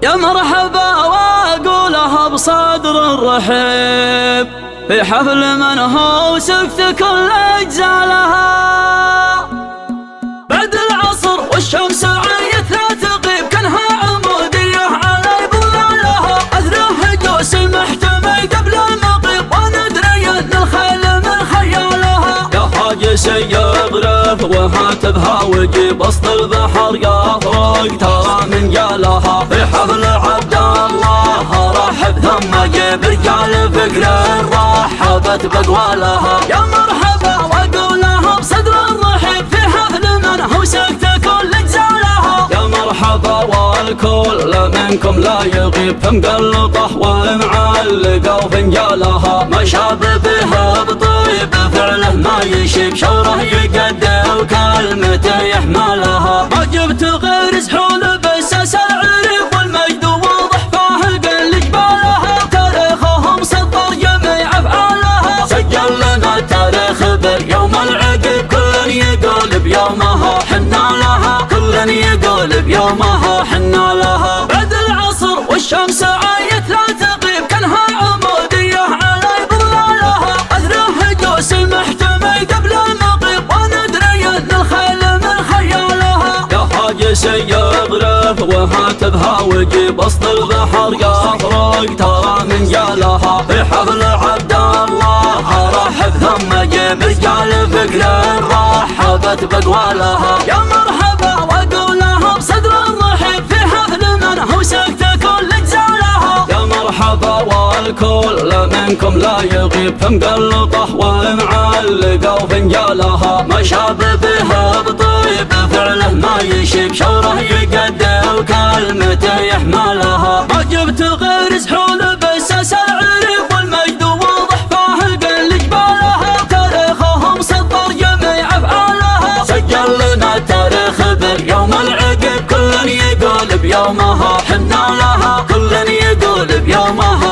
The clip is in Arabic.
يا مرحبا واقولها بصدر الرحيب في حفل من هو سكت كل اجزالها. بعد العصر والشمس عيت لا تغيب كانها عمودية على بظلالها. اثره هجوس المحتمي قبل المغيب وندري ان الخيل من خيالها. يا حاجس يغرف وهاتفها وجيب وسط البحر يطرق ترى من قالها. في حفل عبد الله رحب ثم جيب رجال فكر رحبت بقوالها. يا مرحبا واقولها بصدر الرحيب في حفل من هو سكت كل اجزالها. يا مرحبا والكل منكم لا يغيب فمقلطه ومعلقه وفنجالها. ما شاب به بطيب فعله ما يشيب شوره يقدر وكلمته يحملها. ما جبت غير سحول بساس العريب والمجد واضح فاهق لجبالها. تاريخهم سطر جميع افعالها. سجل لنا التاريخ باليوم العقيب كل يقول بيومها حنا لها. كل يقول بيومها حنا لها. بعد العصر والشمس عايت لا تغيب كانها عمودية على بظلالها. اثره هجوس المحتمي قبل المغيب وندري ان الخيل من خيالها. يا حاجس يغرف وهاتفها وجيب وسط البحر يطرق ترى من جالها. في حفل عبد الله رحب ثم جيب رجال فكر رحبت بقوالها. يا مرحبا واقولها بصدر الرحيب في حفل من هو سكت كل اجزالها. يا مرحبا والكل منكم لا يغيب فمقلطه ومعلقه وفنجالها. ما شاب به بطيب فعله ما يشيب شوره يقدر وكلمته يحملها. ما جبت غير سحول بساس العريب والمجد واضح فاهق لجبالها. تاريخهم سطر جميع افعالها. سجل لنا التاريخ باليوم العقيب كل يقول بيومها حنا لها. كل يقول بيومها